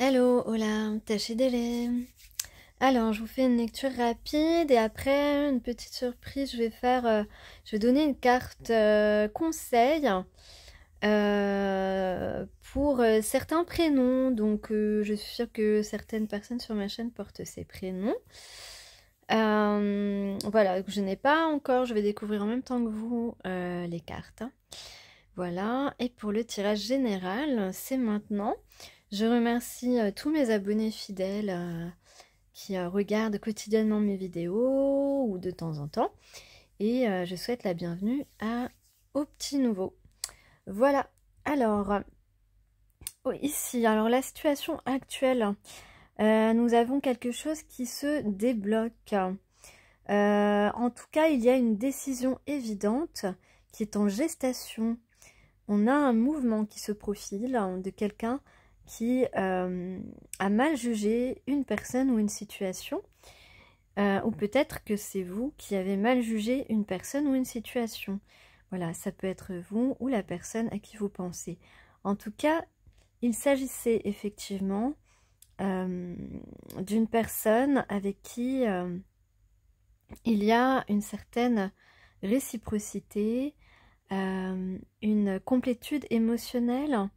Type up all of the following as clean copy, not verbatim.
Hello, hola, Tachidele. Alors, je vous fais une lecture rapide et après, une petite surprise, je vais donner une carte conseil pour certains prénoms. Donc, je suis sûre que certaines personnes sur ma chaîne portent ces prénoms. Voilà, je n'ai pas encore, je vais découvrir en même temps que vous les cartes. Voilà, et pour le tirage général, c'est maintenant. Je remercie tous mes abonnés fidèles qui regardent quotidiennement mes vidéos ou de temps en temps. Et je souhaite la bienvenue aux petits nouveaux. Voilà, alors, ici, alors la situation actuelle, nous avons quelque chose qui se débloque. En tout cas, il y a une décision évidente qui est en gestation. On a un mouvement qui se profile de quelqu'un qui a mal jugé une personne ou une situation. Ou peut-être que c'est vous qui avez mal jugé une personne ou une situation. Voilà, ça peut être vous ou la personne à qui vous pensez. En tout cas, il s'agissait effectivement d'une personne avec qui il y a une certaine réciprocité, une complétude émotionnelle,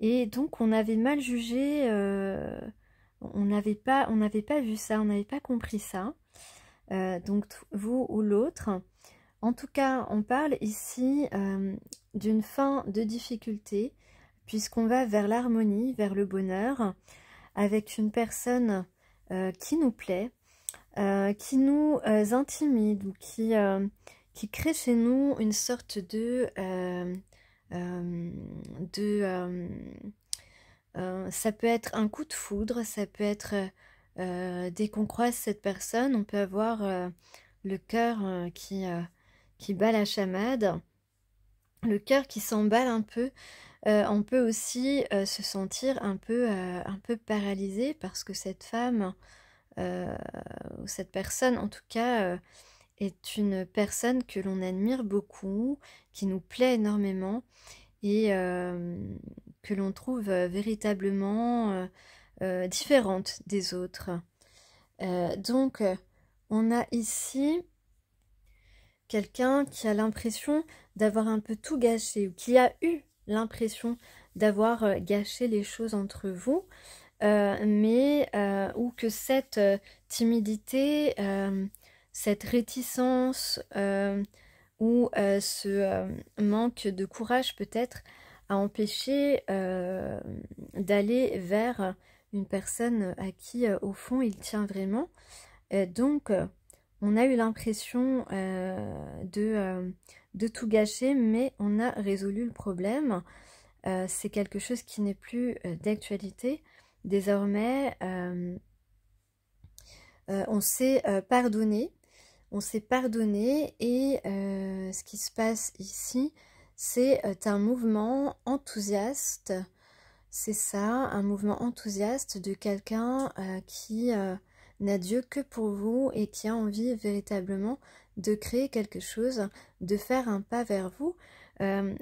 et donc on avait mal jugé, on n'avait pas vu ça, on n'avait pas compris ça, donc vous ou l'autre. En tout cas, on parle ici d'une fin de difficulté, puisqu'on va vers l'harmonie, vers le bonheur, avec une personne qui nous plaît, qui nous intimide, ou qui crée chez nous une sorte ça peut être un coup de foudre, ça peut être dès qu'on croise cette personne, on peut avoir le cœur qui bat la chamade, le cœur qui s'emballe un peu. On peut aussi se sentir un peu paralysé parce que cette femme, ou cette personne en tout cas, est une personne que l'on admire beaucoup, qui nous plaît énormément et que l'on trouve véritablement différente des autres. Donc, on a ici quelqu'un qui a l'impression d'avoir un peu tout gâché, ou qui a eu l'impression d'avoir gâché les choses entre vous, ou que cette timidité, cette réticence ou ce manque de courage peut-être a empêché d'aller vers une personne à qui au fond il tient vraiment. Donc on a eu l'impression de tout gâcher, mais on a résolu le problème. C'est quelque chose qui n'est plus d'actualité. Désormais, on s'est pardonné. On s'est pardonné et ce qui se passe ici, c'est un mouvement enthousiaste. C'est ça, un mouvement enthousiaste de quelqu'un qui n'a Dieu que pour vous et qui a envie véritablement de créer quelque chose, de faire un pas vers vous.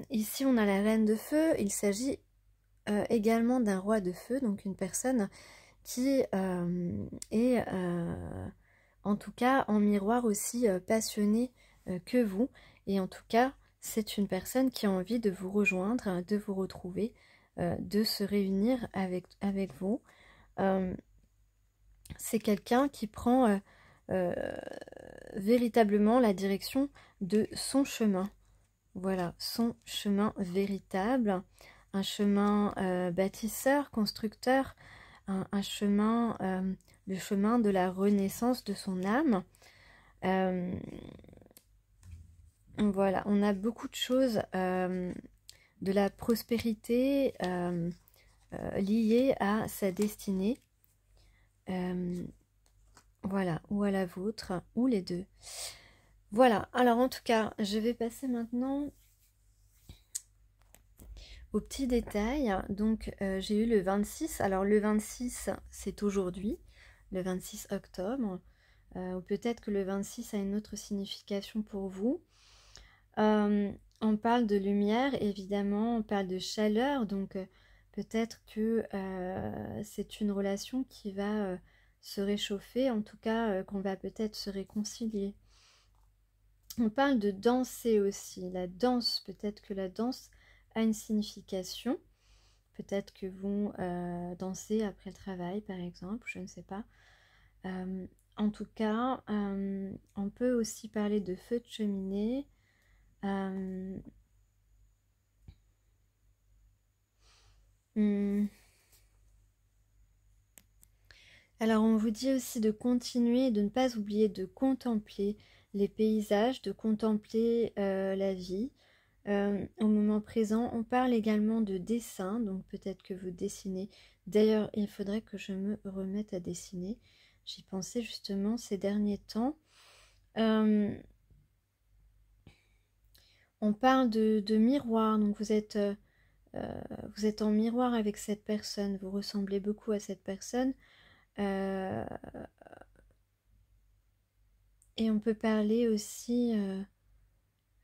Ici, on a la reine de feu. Il s'agit également d'un roi de feu, donc une personne qui est en tout cas en miroir aussi passionnée que vous. Et en tout cas, c'est une personne qui a envie de vous rejoindre, de vous retrouver, de se réunir avec vous. C'est quelqu'un qui prend véritablement la direction de son chemin. Voilà, son chemin véritable, un chemin bâtisseur, constructeur, un chemin, le chemin de la renaissance de son âme. Voilà, on a beaucoup de choses, de la prospérité liée à sa destinée. Voilà, ou à la vôtre, ou les deux. Voilà, alors en tout cas, je vais passer maintenant aux petits détails. Donc, j'ai eu le 26. Alors, le 26, c'est aujourd'hui, le 26 octobre. Ou peut-être que le 26 a une autre signification pour vous. On parle de lumière, évidemment, on parle de chaleur, donc peut-être que c'est une relation qui va se réchauffer, en tout cas qu'on va peut-être se réconcilier. On parle de danser aussi, la danse, peut-être que la danse a une signification, peut-être que vous dansez après le travail par exemple, je ne sais pas. En tout cas, on peut aussi parler de feu de cheminée. Alors on vous dit aussi de continuer et de ne pas oublier de contempler les paysages, de contempler la vie. Au moment présent, on parle également de dessin, donc peut-être que vous dessinez. D'ailleurs, il faudrait que je me remette à dessiner. J'y pensais justement ces derniers temps. On parle de miroir, donc vous êtes en miroir avec cette personne, vous ressemblez beaucoup à cette personne. Et on peut parler aussi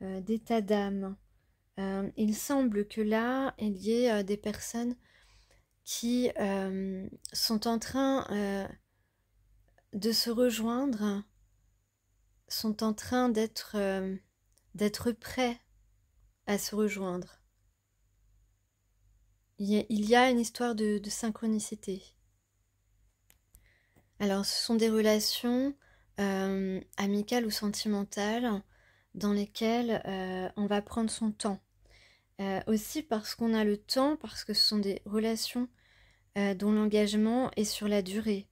d'état d'âme. Il semble que là, il y ait des personnes qui sont en train de se rejoindre, sont en train d'être prêts à se rejoindre. Il y a une histoire de synchronicité. Alors, ce sont des relations amicales ou sentimentales dans lesquelles on va prendre son temps. Aussi parce qu'on a le temps, parce que ce sont des relations dont l'engagement est sur la durée.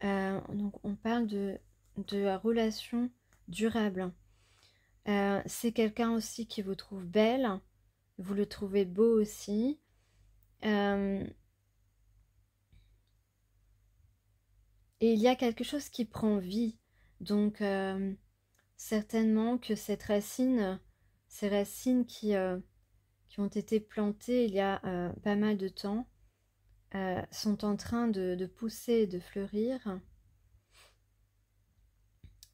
Donc, on parle de relations durables. C'est quelqu'un aussi qui vous trouve belle, vous le trouvez beau aussi. Et il y a quelque chose qui prend vie. Donc, certainement que ces racines qui ont été plantées il y a pas mal de temps, sont en train de pousser et de fleurir.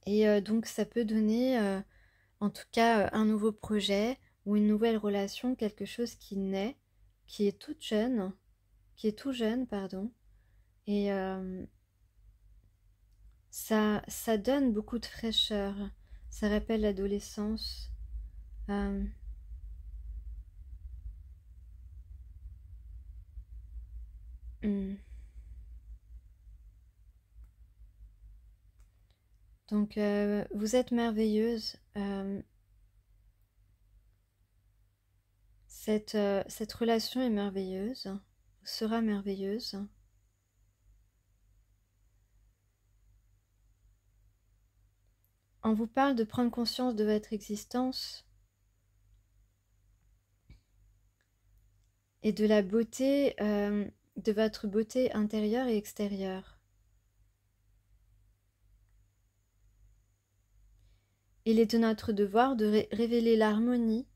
Et donc, ça peut donner, en tout cas, un nouveau projet ou une nouvelle relation, quelque chose qui naît, qui est tout jeune, pardon. Et ça donne beaucoup de fraîcheur. Ça rappelle l'adolescence. Donc, vous êtes merveilleuse. Cette relation est merveilleuse, sera merveilleuse. On vous parle de prendre conscience de votre existence et de la beauté, de votre beauté intérieure et extérieure. Il est de notre devoir de révéler l'harmonie,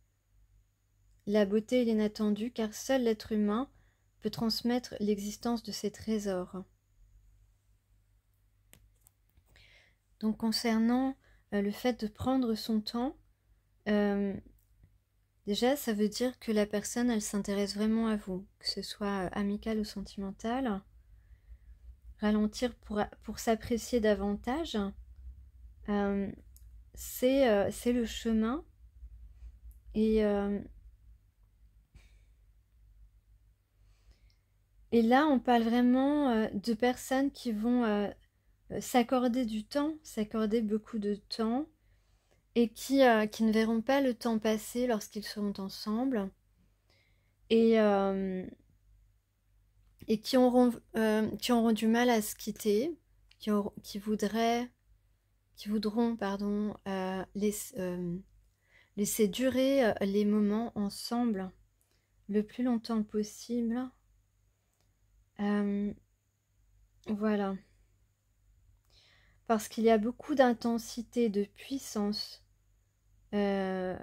la beauté et l'inattendu, car seul l'être humain peut transmettre l'existence de ces trésors. Donc concernant le fait de prendre son temps, déjà ça veut dire que la personne elle s'intéresse vraiment à vous, que ce soit amical ou sentimental. Ralentir pour s'apprécier davantage, c'est le chemin. Et là, on parle vraiment de personnes qui vont s'accorder du temps, s'accorder beaucoup de temps, et qui ne verront pas le temps passer lorsqu'ils seront ensemble, et qui auront du mal à se quitter, qui voudront laisser durer les moments ensemble le plus longtemps possible. Voilà. Parce qu'il y a beaucoup d'intensité, de puissance dans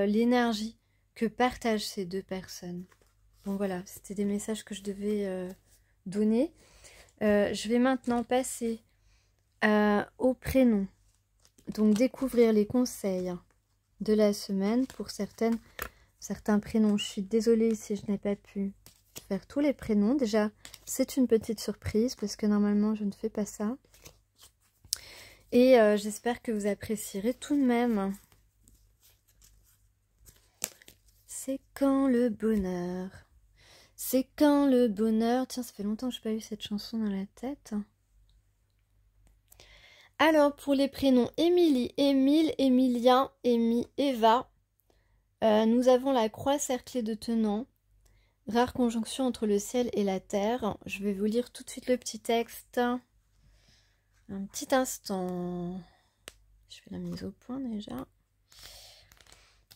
l'énergie que partagent ces deux personnes. Bon voilà, c'était des messages que je devais donner. Je vais maintenant passer au prénom. Donc découvrir les conseils de la semaine pour certaines certains prénoms. Je suis désolée si je n'ai pas pu faire tous les prénoms. Déjà, c'est une petite surprise parce que normalement, je ne fais pas ça. Et j'espère que vous apprécierez tout de même. C'est quand le bonheur? C'est quand le bonheur? Tiens, ça fait longtemps que je n'ai pas eu cette chanson dans la tête. Alors, pour les prénoms Émilie, Émile, Émilien, Émy, Eva, nous avons la croix cerclée de tenants. Rare conjonction entre le ciel et la terre. Je vais vous lire tout de suite le petit texte. Un petit instant. Je fais la mise au point déjà.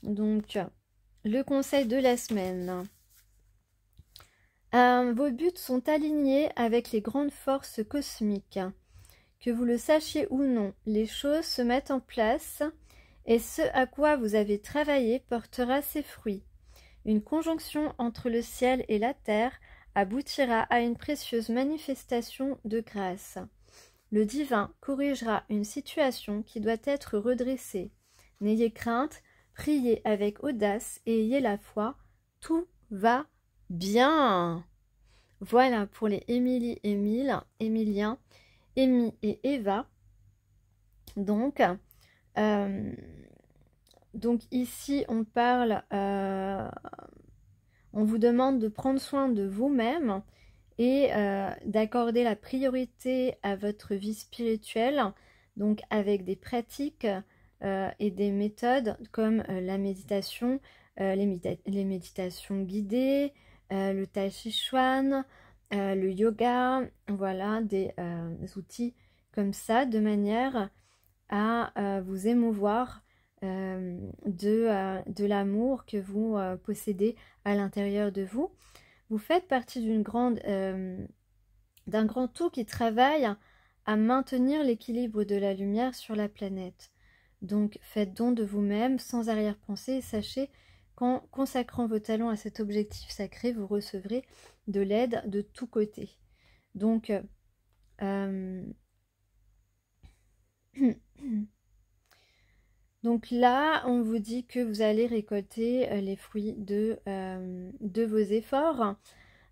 Donc, le conseil de la semaine. Vos buts sont alignés avec les grandes forces cosmiques. Que vous le sachiez ou non, les choses se mettent en place et ce à quoi vous avez travaillé portera ses fruits. Une conjonction entre le ciel et la terre aboutira à une précieuse manifestation de grâce. Le divin corrigera une situation qui doit être redressée. N'ayez crainte, priez avec audace et ayez la foi, tout va bien. Voilà pour les Émilie, Émile, Émilien, Émy et Eva. Donc ici on parle, on vous demande de prendre soin de vous-même et d'accorder la priorité à votre vie spirituelle, donc avec des pratiques et des méthodes comme la méditation, les méditations guidées, le tai chi chuan, le yoga, voilà, des outils comme ça, de manière à vous émouvoir de l'amour que vous possédez à l'intérieur de vous. Vous faites partie d'un grand tout qui travaille à maintenir l'équilibre de la lumière sur la planète. Donc faites don de vous-même sans arrière-pensée et sachez qu'en consacrant vos talents à cet objectif sacré, vous recevrez de l'aide de tous côtés. Donc donc là, on vous dit que vous allez récolter les fruits de vos efforts,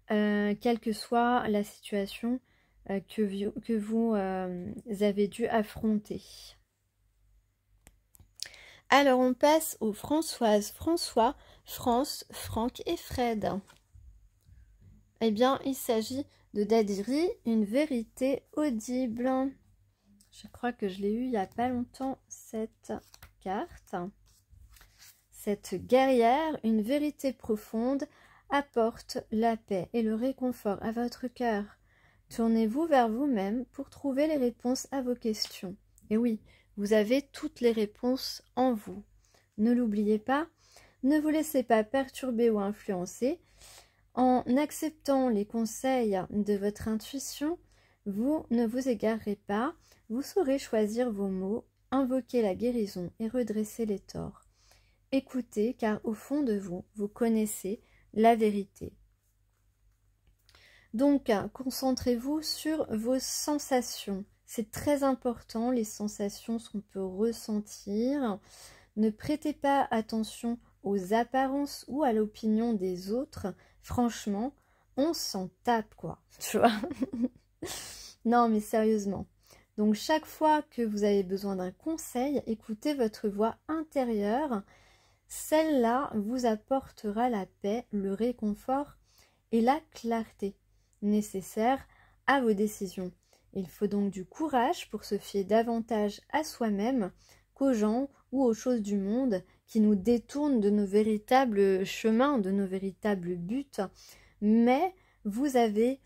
quelle que soit la situation que vous avez dû affronter. Alors, on passe aux Françoise, François, France, Franck et Fred. Eh bien, il s'agit de Dadiri, une vérité audible. Je crois que je l'ai eu il n'y a pas longtemps, cette carte. Cette guerrière, une vérité profonde, apporte la paix et le réconfort à votre cœur. Tournez-vous vers vous-même pour trouver les réponses à vos questions. Et oui, vous avez toutes les réponses en vous. Ne l'oubliez pas, ne vous laissez pas perturber ou influencer. En acceptant les conseils de votre intuition, vous ne vous égarerez pas, vous saurez choisir vos mots, invoquer la guérison et redresser les torts. Écoutez, car au fond de vous, vous connaissez la vérité. Donc, concentrez-vous sur vos sensations. C'est très important, les sensations qu'on peut ressentir. Ne prêtez pas attention aux apparences ou à l'opinion des autres. Franchement, on s'en tape, quoi. Tu vois? Non, mais sérieusement. Donc, chaque fois que vous avez besoin d'un conseil, écoutez votre voix intérieure. Celle-là vous apportera la paix, le réconfort et la clarté nécessaires à vos décisions. Il faut donc du courage pour se fier davantage à soi-même qu'aux gens ou aux choses du monde qui nous détournent de nos véritables chemins, de nos véritables buts. Mais vous avez,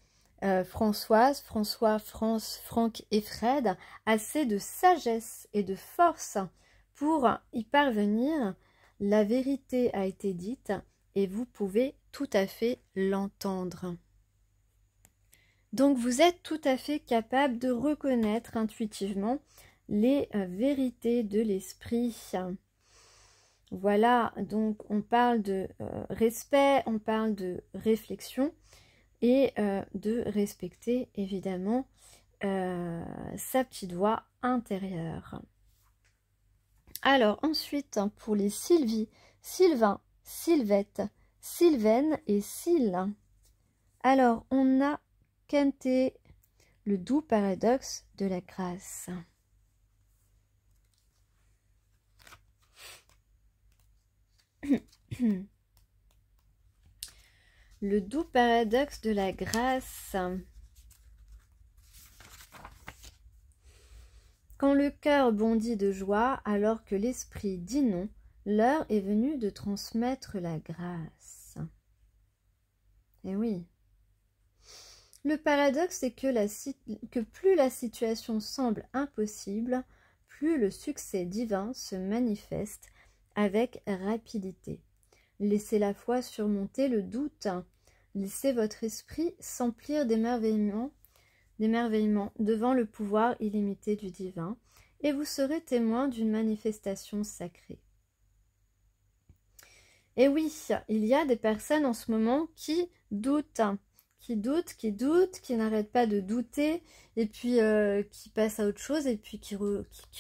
Françoise, François, France, Franck et Fred, assez de sagesse et de force pour y parvenir. La vérité a été dite et vous pouvez tout à fait l'entendre. Donc vous êtes tout à fait capable de reconnaître intuitivement les vérités de l'esprit. Voilà, donc on parle de respect, on parle de réflexion et de respecter évidemment sa petite voix intérieure. Alors ensuite, pour les Sylvie, Sylvain, Sylvette, Sylvaine et Syl. Alors, on a Kenté, le doux paradoxe de la grâce. Le doux paradoxe de la grâce. Quand le cœur bondit de joie, alors que l'esprit dit non, l'heure est venue de transmettre la grâce. Eh oui. Le paradoxe est que plus la situation semble impossible, plus le succès divin se manifeste avec rapidité. Laissez la foi surmonter le doute. Laissez votre esprit s'emplir d'émerveillement devant le pouvoir illimité du divin, et vous serez témoin d'une manifestation sacrée. Et oui, il y a des personnes en ce moment qui doutent, qui n'arrêtent pas de douter, et puis qui passent à autre chose, et puis qui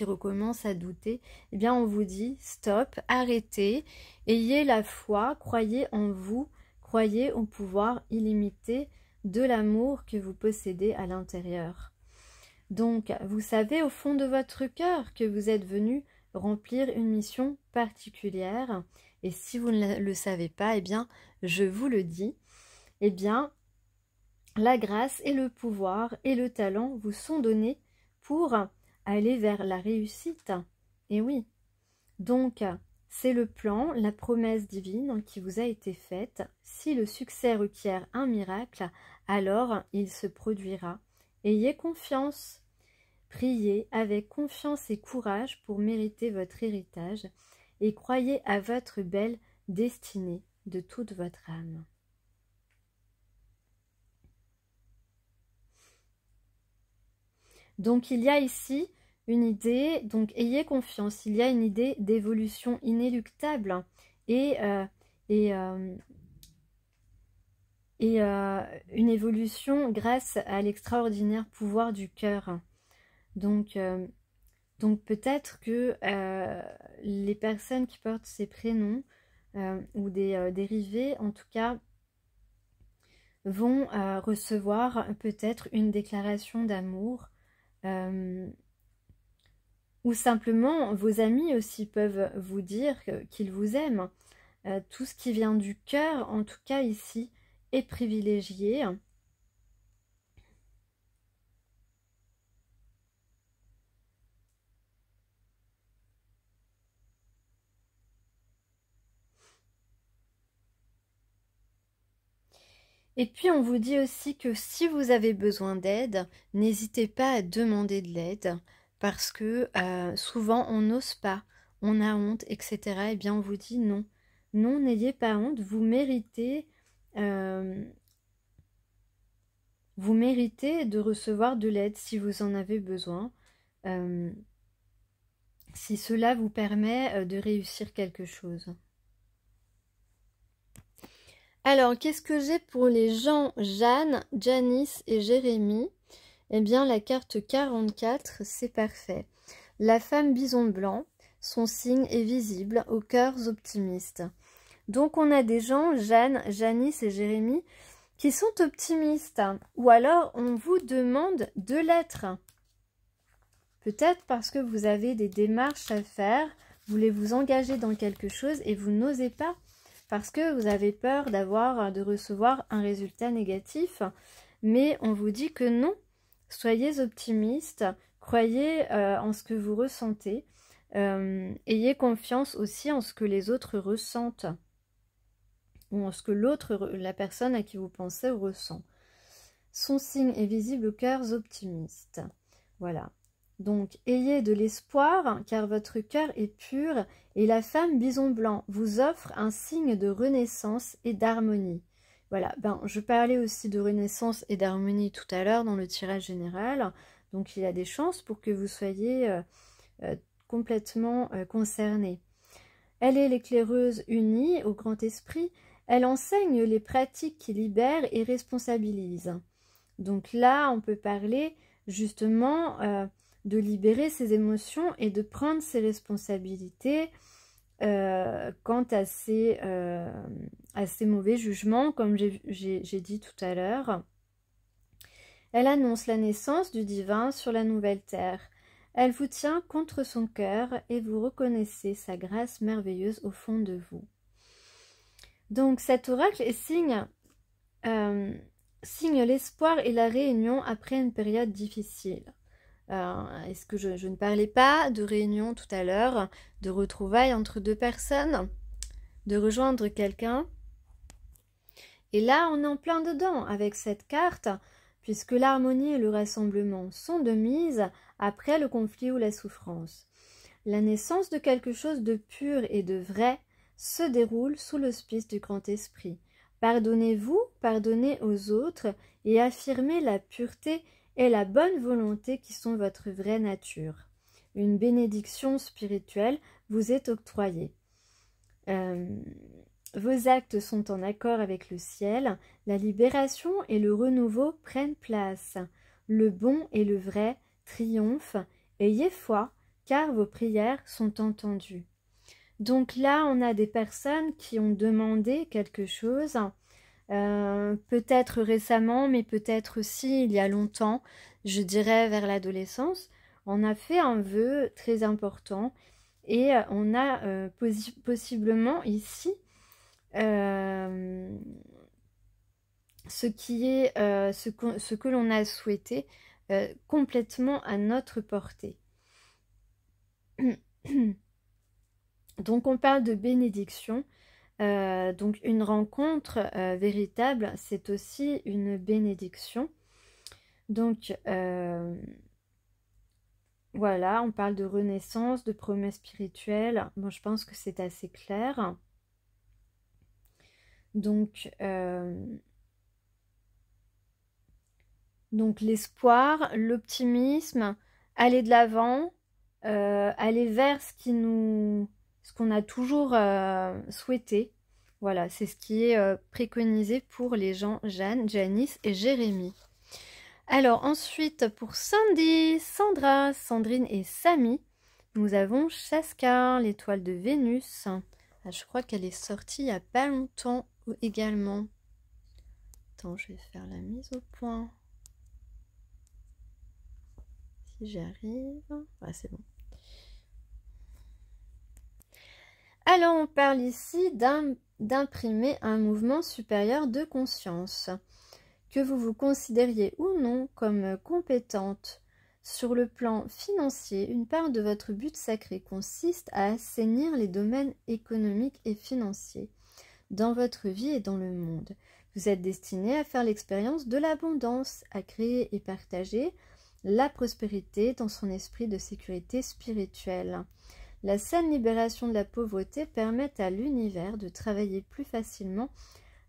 recommencent à douter. Eh bien, on vous dit, stop, arrêtez, ayez la foi, croyez en vous, croyez au pouvoir illimité de l'amour que vous possédez à l'intérieur. Donc, vous savez au fond de votre cœur que vous êtes venu remplir une mission particulière. Et si vous ne le savez pas, eh bien, je vous le dis, eh bien, la grâce et le pouvoir et le talent vous sont donnés pour aller vers la réussite. Et oui, donc, c'est le plan, la promesse divine qui vous a été faite. Si le succès requiert un miracle, alors il se produira. Ayez confiance. Priez avec confiance et courage pour mériter votre héritage et croyez à votre belle destinée de toute votre âme. Donc il y a ici une idée, donc ayez confiance, il y a une idée d'évolution inéluctable et une évolution grâce à l'extraordinaire pouvoir du cœur. Donc peut-être que les personnes qui portent ces prénoms ou des dérivés, en tout cas, vont recevoir peut-être une déclaration d'amour. Ou simplement, vos amis aussi peuvent vous dire qu'ils vous aiment. Tout ce qui vient du cœur, en tout cas ici, est privilégié. Et puis on vous dit aussi que si vous avez besoin d'aide, n'hésitez pas à demander de l'aide parce que souvent on n'ose pas, on a honte, etc. Eh bien on vous dit non, non, n'ayez pas honte, vous méritez de recevoir de l'aide si vous en avez besoin, si cela vous permet de réussir quelque chose. Alors, qu'est-ce que j'ai pour les gens Jeanne, Janice et Jérémy? Eh bien, la carte 44, c'est parfait. La femme bison blanc, son signe est visible aux cœurs optimistes. Donc, on a des gens, Jeanne, Janice et Jérémy, qui sont optimistes. Ou alors, on vous demande de l'être. Peut-être parce que vous avez des démarches à faire, vous voulez vous engager dans quelque chose et vous n'osez pas. Parce que vous avez peur de recevoir un résultat négatif. Mais on vous dit que non, soyez optimiste, croyez en ce que vous ressentez, ayez confiance aussi en ce que les autres ressentent, ou en ce que la personne à qui vous pensez ressent. Son signe est visible aux cœurs optimistes. Voilà. Donc, ayez de l'espoir, car votre cœur est pur, et la femme bison blanc vous offre un signe de renaissance et d'harmonie. Voilà, je parlais aussi de renaissance et d'harmonie tout à l'heure dans le tirage général, donc il y a des chances pour que vous soyez complètement concernés. Elle est l'éclaireuse unie au grand esprit, elle enseigne les pratiques qui libèrent et responsabilisent. Donc là, on peut parler justement de libérer ses émotions et de prendre ses responsabilités quant à ces mauvais jugements, comme j'ai dit tout à l'heure. Elle annonce la naissance du divin sur la nouvelle terre. Elle vous tient contre son cœur et vous reconnaissez sa grâce merveilleuse au fond de vous. Donc cet oracle signe l'espoir et la réunion après une période difficile. Est-ce que je ne parlais pas de réunion tout à l'heure, de retrouvailles entre deux personnes, de rejoindre quelqu'un? Et là, on est en plein dedans avec cette carte, puisque l'harmonie et le rassemblement sont de mise après le conflit ou la souffrance. La naissance de quelque chose de pur et de vrai se déroule sous l'auspice du Grand Esprit. Pardonnez-vous, pardonnez aux autres et affirmez la pureté et la bonne volonté qui sont votre vraie nature. Une bénédiction spirituelle vous est octroyée. Vos actes sont en accord avec le ciel, la libération et le renouveau prennent place. Le bon et le vrai triomphent. Ayez foi, car vos prières sont entendues. Donc là, on a des personnes qui ont demandé quelque chose, peut-être récemment, mais peut-être aussi il y a longtemps, je dirais vers l'adolescence. On a fait un vœu très important et on a possiblement ici ce que l'on a souhaité complètement à notre portée. Donc on parle de bénédiction, donc une rencontre véritable, c'est aussi une bénédiction. Donc voilà, on parle de renaissance, de promesse spirituelle. Bon, je pense que c'est assez clair. Donc l'espoir, l'optimisme, aller de l'avant, aller vers ce qu'on a toujours souhaité. Voilà, c'est ce qui est préconisé pour les gens Jeanne, Janice et Jérémy. Alors ensuite, pour Sandy, Sandra, Sandrine et Samy, nous avons Chaska, l'étoile de Vénus. Ah, je crois qu'elle est sortie il n'y a pas longtemps également. Attends, je vais faire la mise au point. Si j'y arrive. Ah, c'est bon. Alors, on parle ici d'imprimer un mouvement supérieur de conscience. Que vous vous considériez ou non comme compétente sur le plan financier, une part de votre but sacré consiste à assainir les domaines économiques et financiers dans votre vie et dans le monde. Vous êtes destiné à faire l'expérience de l'abondance, à créer et partager la prospérité dans son esprit de sécurité spirituelle. La saine libération de la pauvreté permet à l'univers de travailler plus facilement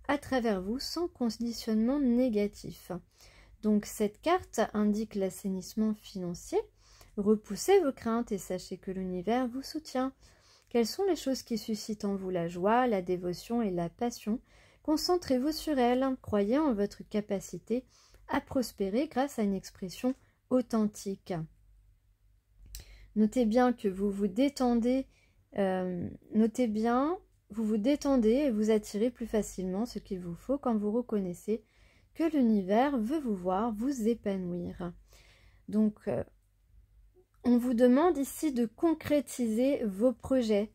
à travers vous sans conditionnement négatif. Donc cette carte indique l'assainissement financier. Repoussez vos craintes et sachez que l'univers vous soutient. Quelles sont les choses qui suscitent en vous la joie, la dévotion et la passion? Concentrez-vous sur elles. Croyez en votre capacité à prospérer grâce à une expression authentique. Notez bien que vous vous détendez. Notez bien, vous vous détendez et vous attirez plus facilement ce qu'il vous faut quand vous reconnaissez que l'univers veut vous voir vous épanouir. Donc, on vous demande ici de concrétiser vos projets,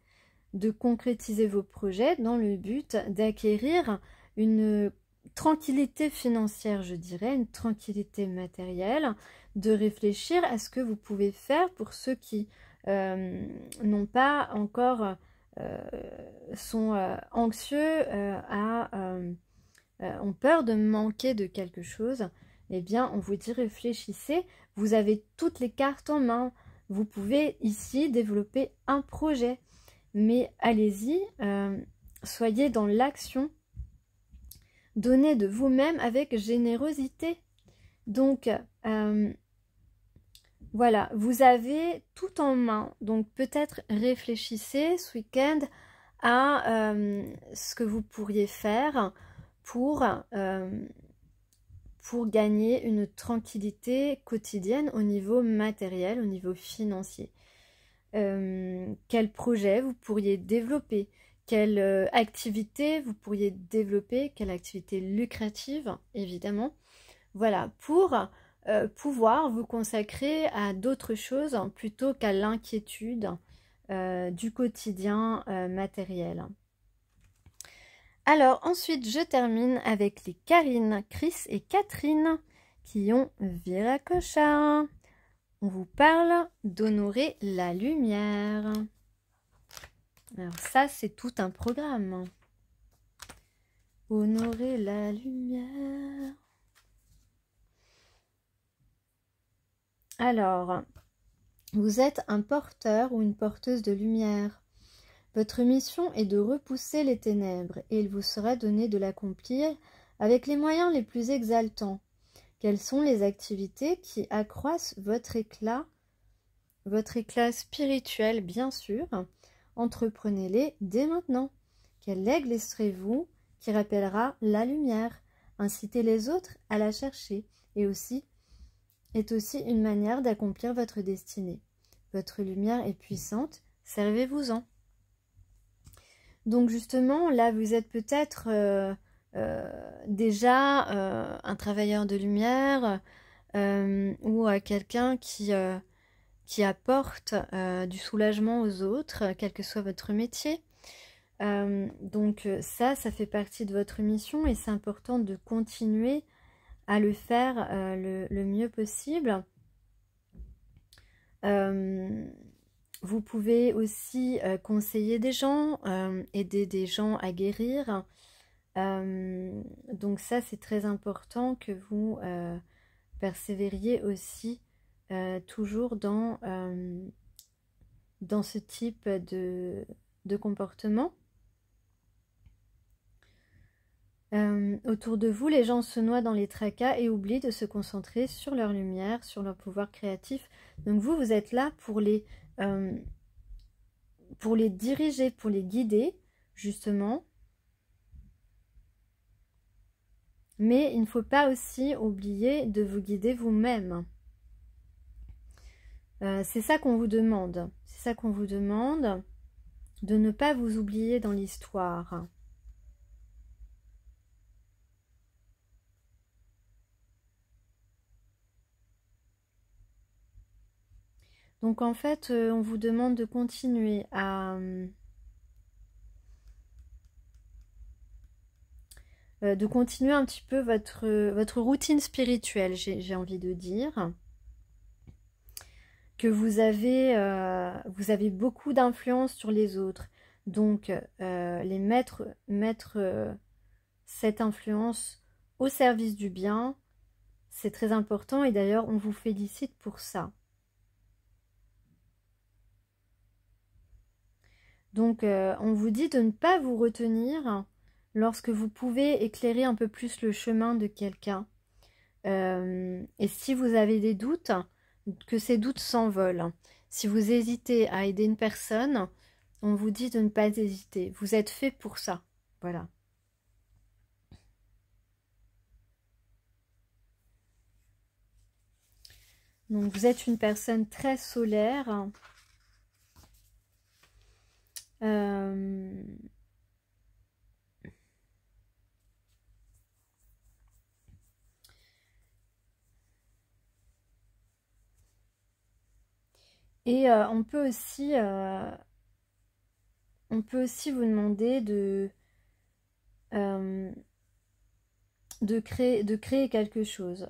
dans le but d'acquérir une tranquillité financière, je dirais, une tranquillité matérielle, de réfléchir à ce que vous pouvez faire pour ceux qui n'ont pas encore, sont anxieux, ont peur de manquer de quelque chose. Eh bien, on vous dit réfléchissez, vous avez toutes les cartes en main, vous pouvez ici développer un projet, mais allez-y, soyez dans l'action, donnez de vous-même avec générosité. Donc, voilà, vous avez tout en main, donc peut-être réfléchissez ce week-end à ce que vous pourriez faire pour gagner une tranquillité quotidienne au niveau matériel, au niveau financier. quel projet vous pourriez développer, quelle activité vous pourriez développer, quelle activité lucrative, évidemment. Voilà, pour pouvoir vous consacrer à d'autres choses plutôt qu'à l'inquiétude du quotidien matériel. Alors ensuite, je termine avec les Karine, Chris et Catherine qui ont Viracocha. On vous parle d'honorer la lumière. Alors ça, c'est tout un programme. Honorer la lumière. Alors, vous êtes un porteur ou une porteuse de lumière. Votre mission est de repousser les ténèbres et il vous sera donné de l'accomplir avec les moyens les plus exaltants. Quelles sont les activités qui accroissent votre éclat spirituel, bien sûr. Entreprenez-les dès maintenant. Quel legs laisserez-vous qui rappellera la lumière? Incitez les autres à la chercher et est aussi une manière d'accomplir votre destinée. Votre lumière est puissante, servez-vous-en. Donc justement, là, vous êtes peut-être déjà un travailleur de lumière ou quelqu'un qui apporte du soulagement aux autres, quel que soit votre métier. Donc ça fait partie de votre mission et c'est important de continuer à le faire le mieux possible. Vous pouvez aussi conseiller des gens, aider des gens à guérir. Donc ça, c'est très important que vous persévériez aussi toujours dans ce type de comportement. Autour de vous, les gens se noient dans les tracas et oublient de se concentrer sur leur lumière, sur leur pouvoir créatif. Donc vous êtes là pour les diriger, pour les guider, justement. Mais il ne faut pas aussi oublier de vous guider vous-même. C'est ça qu'on vous demande. C'est ça qu'on vous demande, de ne pas vous oublier dans l'histoire. Donc en fait, on vous demande de continuer à un petit peu votre routine spirituelle, j'ai envie de dire. Que vous avez beaucoup d'influence sur les autres. Donc, les mettre cette influence au service du bien, c'est très important et d'ailleurs, on vous félicite pour ça. Donc, on vous dit de ne pas vous retenir lorsque vous pouvez éclairer un peu plus le chemin de quelqu'un. Et si vous avez des doutes, que ces doutes s'envolent. Si vous hésitez à aider une personne, on vous dit de ne pas hésiter. Vous êtes fait pour ça. Voilà. Donc, vous êtes une personne très solaire. Et on peut aussi vous demander de créer quelque chose.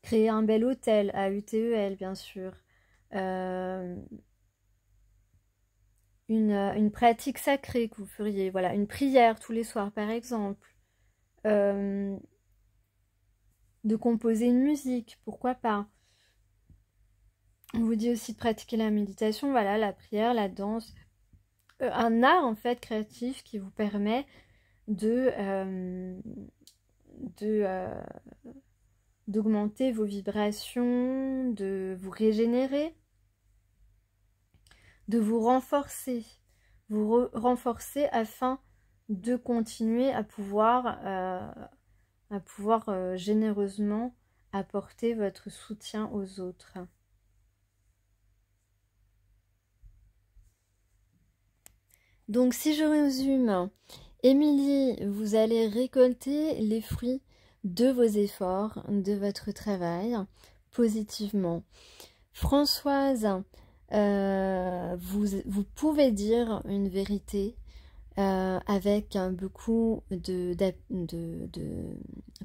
Créer un bel hôtel à UTEL, bien sûr. Une pratique sacrée que vous feriez. Voilà, une prière tous les soirs, par exemple. De composer une musique, pourquoi pas. On vous dit aussi de pratiquer la méditation, voilà, la prière, la danse. Un art, en fait, créatif qui vous permet d'augmenter vos vibrations, de vous régénérer, de vous renforcer. Renforcer afin de continuer à pouvoir généreusement apporter votre soutien aux autres. Donc si je résume, Émilie, vous allez récolter les fruits de vos efforts, de votre travail, positivement. Françoise, vous pouvez dire une vérité avec beaucoup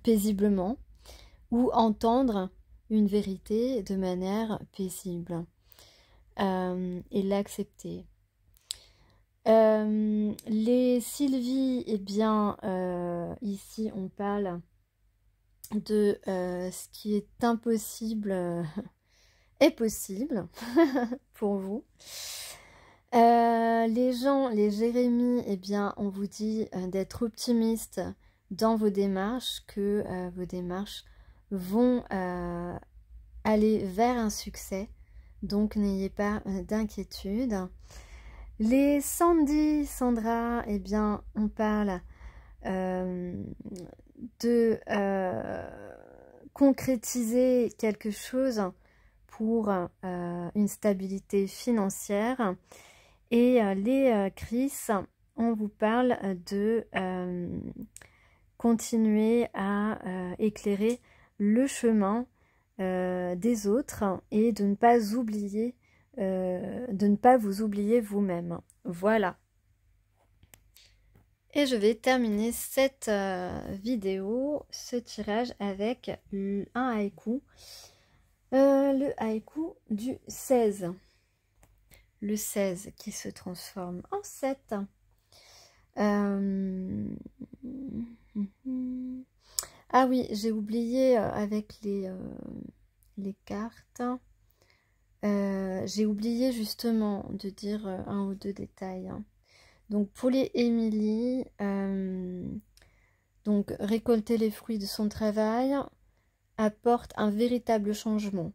paisiblement, ou entendre une vérité de manière paisible et l'accepter. Les Sylvie, eh bien, ici on parle de ce qui est impossible est possible pour vous. Les gens, les Jérémy, eh bien, on vous dit d'être optimiste dans vos démarches, que vos démarches vont aller vers un succès, donc n'ayez pas d'inquiétude. Les Sandy, Sandra, eh bien, on parle de concrétiser quelque chose pour une stabilité financière. Et les Chris, on vous parle de continuer à éclairer le chemin des autres et de ne pas oublier, de ne pas vous oublier vous-même. Voilà. Et je vais terminer cette vidéo, ce tirage avec un haïku. Le haïku du 16. Le 16 qui se transforme en 7. Ah oui, j'ai oublié avec les cartes. J'ai oublié justement de dire un ou deux détails. Donc pour les Émilie, donc récolter les fruits de son travail apporte un véritable changement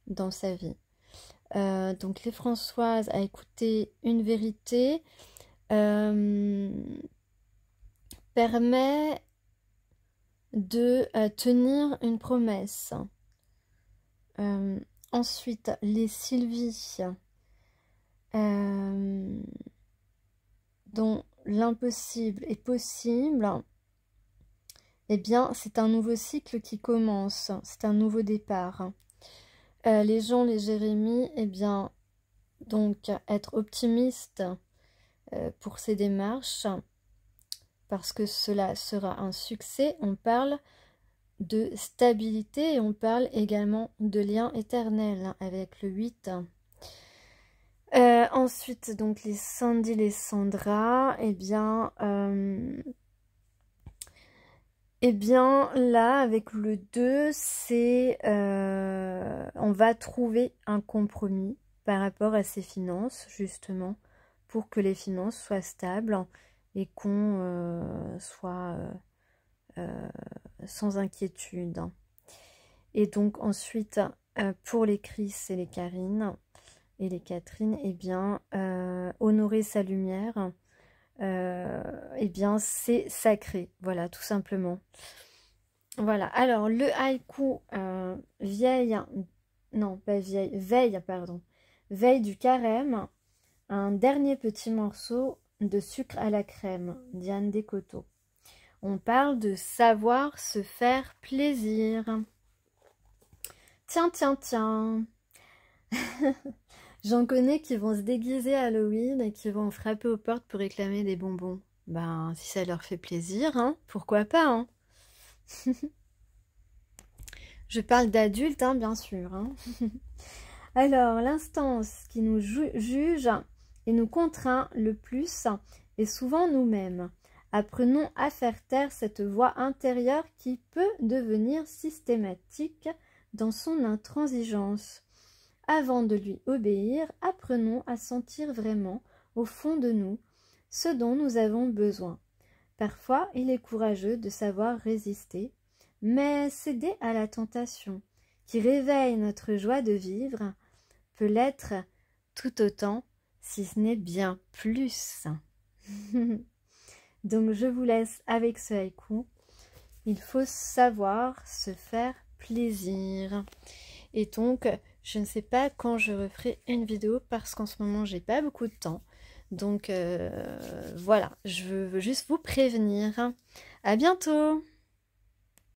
dans sa vie. Donc les Françoises, à écouter une vérité permet de tenir une promesse. Ensuite, les Sylvie, dont l'impossible est possible, eh bien, c'est un nouveau cycle qui commence, c'est un nouveau départ. Les gens, les Jérémy, eh bien, donc, être optimiste pour ces démarches, parce que cela sera un succès. On parle de stabilité et on parle également de lien éternel avec le 8. Ensuite, donc, les Sandy, les Sandra, eh bien, là, avec le 2, c'est on va trouver un compromis par rapport à ses finances, justement, pour que les finances soient stables et qu'on soit sans inquiétude. Et donc, ensuite, pour les Chris et les Karine et les Catherine, eh bien, honorer sa lumière, eh bien c'est sacré, voilà, tout simplement. Voilà, alors le haïku veille du carême, un dernier petit morceau de sucre à la crème, Diane Descoteaux. On parle de savoir se faire plaisir. Tiens, tiens, tiens. J'en connais qui vont se déguiser à Halloween et qui vont frapper aux portes pour réclamer des bonbons. Ben, si ça leur fait plaisir, hein, pourquoi pas, hein. Je parle d'adultes, hein, bien sûr. Hein. Alors, l'instance qui nous juge et nous contraint le plus est souvent nous-mêmes. Apprenons à faire taire cette voix intérieure qui peut devenir systématique dans son intransigeance. Avant de lui obéir, apprenons à sentir vraiment, au fond de nous, ce dont nous avons besoin. Parfois, il est courageux de savoir résister, mais céder à la tentation, qui réveille notre joie de vivre, peut l'être tout autant, si ce n'est bien plus. Donc je vous laisse avec ce haïku. Il faut savoir se faire plaisir. Et donc, je ne sais pas quand je referai une vidéo parce qu'en ce moment, j'ai pas beaucoup de temps. Donc voilà, je veux juste vous prévenir. À bientôt!